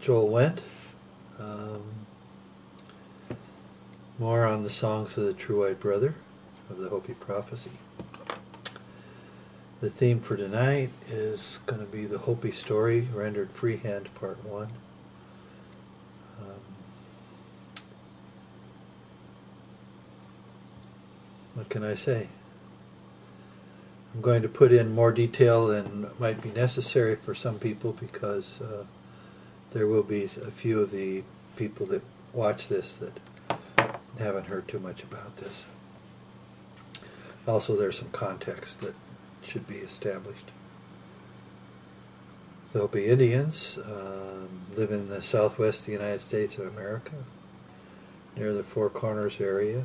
Joel went. Um, more on the songs of the True White Brother of the Hopi Prophecy. The theme for tonight is going to be the Hopi story, rendered freehand, part 1. What can I say? I'm going to put in more detail than might be necessary for some people because there will be a few of the people that watch this that haven't heard too much about this. Also, there's some context that should be established. The Hopi Indians live in the southwest of the United States of America, near the Four Corners area.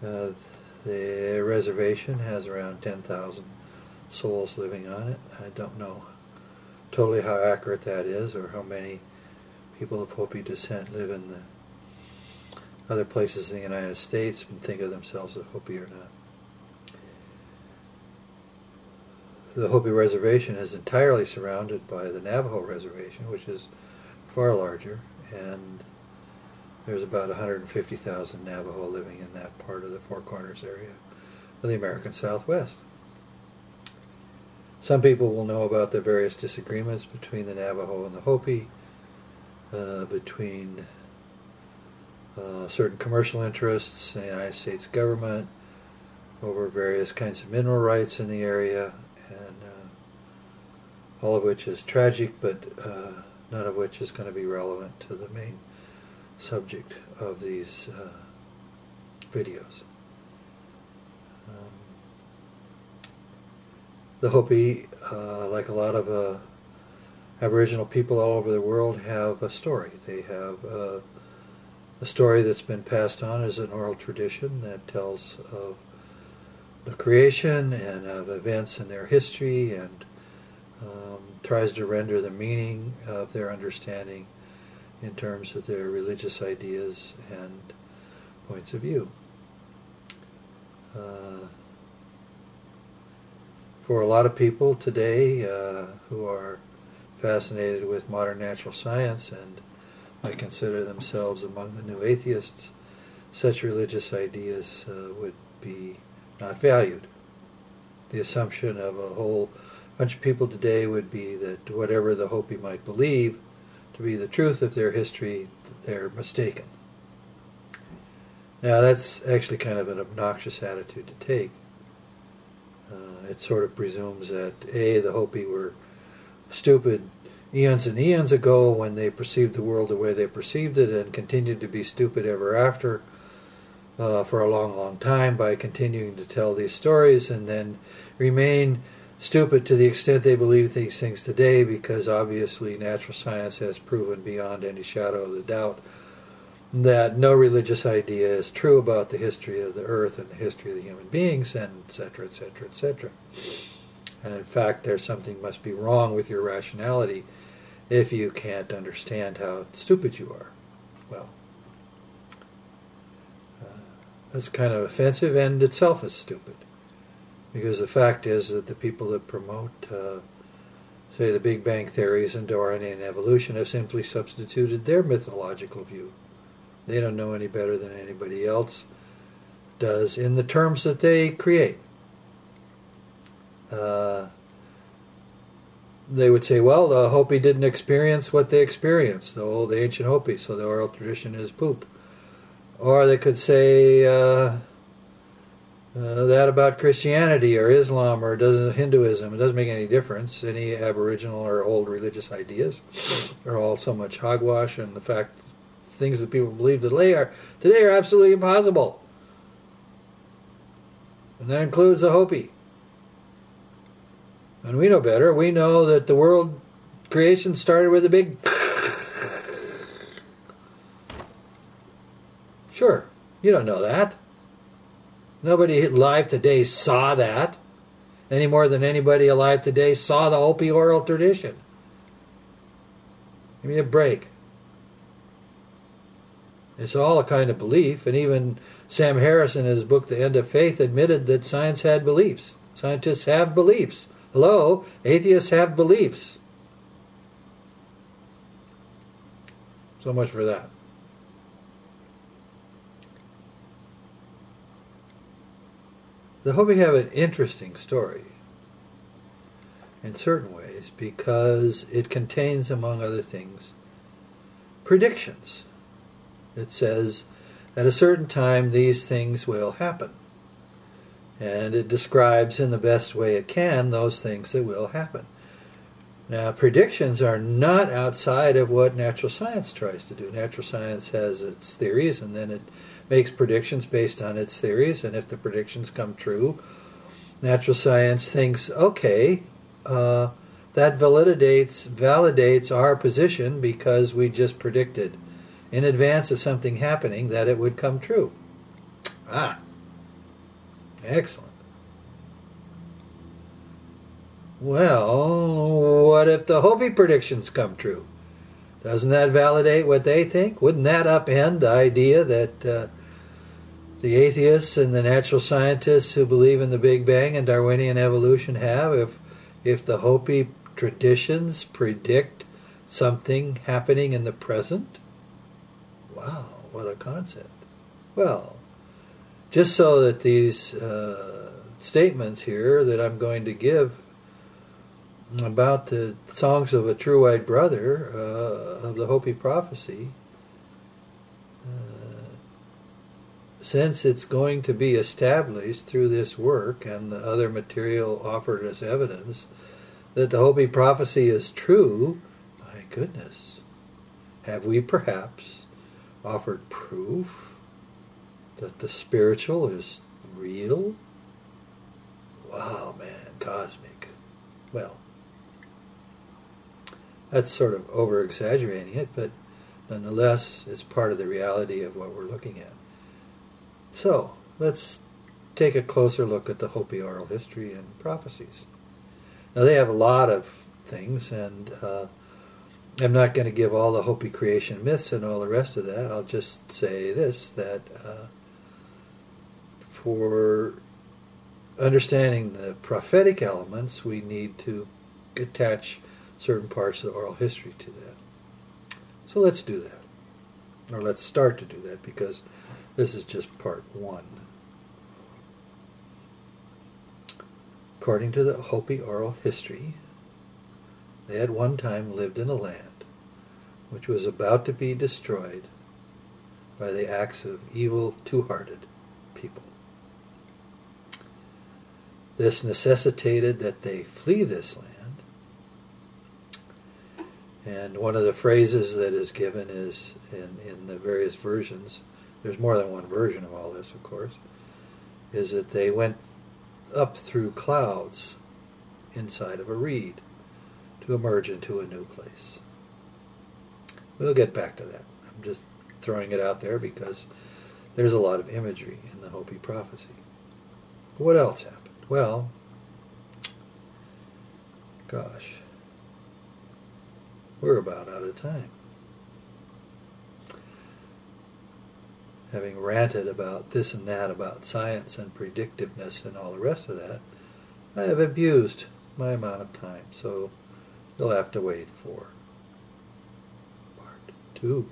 The reservation has around 10,000 souls living on it. I don't know totally how accurate that is, or how many people of Hopi descent live in the other places in the United States and think of themselves as Hopi or not. The Hopi reservation is entirely surrounded by the Navajo reservation, which is far larger, and there's about 150,000 Navajo living in that part of the Four Corners area of the American Southwest. Some people will know about the various disagreements between the Navajo and the Hopi, between certain commercial interests in the United States government over various kinds of mineral rights in the area, and all of which is tragic, but none of which is going to be relevant to the main subject of these videos. The Hopi, like a lot of Aboriginal people all over the world, have a story. They have a story that's been passed on as an oral tradition that tells of the creation and of events in their history, and tries to render the meaning of their understanding in terms of their religious ideas and points of view. For a lot of people today who are fascinated with modern natural science and might consider themselves among the new atheists, such religious ideas would be not valued. The assumption of a whole bunch of people today would be that whatever the Hopi might believe to be the truth of their history, they're mistaken. Now, that's actually kind of an obnoxious attitude to take. It sort of presumes that, A, the Hopi were stupid eons and eons ago when they perceived the world the way they perceived it, and continued to be stupid ever after for a long, long time by continuing to tell these stories, and then remain stupid to the extent they believe these things today, because obviously natural science has proven beyond any shadow of a doubt that no religious idea is true about the history of the earth and the history of the human beings, and etc., etc., etc. And in fact, there's something must be wrong with your rationality if you can't understand how stupid you are. Well, that's kind of offensive, and itself is stupid. Because the fact is that the people that promote, say, the Big Bang theories and Darwin and evolution have simply substituted their mythological view. They don't know any better than anybody else does in the terms that they create. They would say, well, the Hopi didn't experience what they experienced, the ancient Hopi, so the oral tradition is poop. Or they could say that about Christianity or Islam or Hinduism. It doesn't make any difference. Any Aboriginal or old religious ideas are all so much hogwash, and the fact things that people believe today are absolutely impossible. And that includes the Hopi. And we know better. We know that the world creation started with a big... Sure, you don't know that. Nobody alive today saw that, any more than anybody alive today saw the Hopi oral tradition. Give me a break. It's all a kind of belief, and even Sam Harris in his book The End of Faith admitted that science had beliefs. Scientists have beliefs. Hello, atheists have beliefs. So much for that. The Hopi have an interesting story in certain ways because it contains, among other things, predictions. It says, at a certain time these things will happen. And it describes in the best way it can those things that will happen. Now, predictions are not outside of what natural science tries to do. Natural science has its theories, and then it makes predictions based on its theories, and if the predictions come true, natural science thinks, okay, that validates our position because we just predicted in advance of something happening that it would come true. Ah, excellent. Well, what if the Hopi predictions come true? Doesn't that validate what they think? Wouldn't that upend the idea that the atheists and the natural scientists who believe in the Big Bang and Darwinian evolution have if the Hopi traditions predict something happening in the present? Wow, what a concept. Well, just so that these statements here that I'm going to give about the songs of a true white brother of the Hopi prophecy, since it's going to be established through this work and the other material offered as evidence that the Hopi prophecy is true, my goodness, have we perhaps offered proof that the spiritual is real? Wow, man, cosmic. Well, that's sort of over-exaggerating it, but nonetheless, it's part of the reality of what we're looking at. So, let's take a closer look at the Hopi oral history and prophecies. Now, they have a lot of things, and I'm not going to give all the Hopi creation myths and all the rest of that. I'll just say this, that for understanding the prophetic elements, we need to attach certain parts of the oral history to that. So let's do that. Or let's start to do that, because this is just part one. According to the Hopi oral history, they at one time lived in a land which was about to be destroyed by the acts of evil, two-hearted people. This necessitated that they flee this land, and one of the phrases that is given is, in the various versions, there's more than one version of all this, of course, is that they went up through clouds inside of a reed to emerge into a new place. We'll get back to that. I'm just throwing it out there because there's a lot of imagery in the Hopi prophecy. What else happened? Well, gosh, we're about out of time. Having ranted about this and that, about science and predictiveness and all the rest of that, I have abused my amount of time, so you'll have to wait for part 2.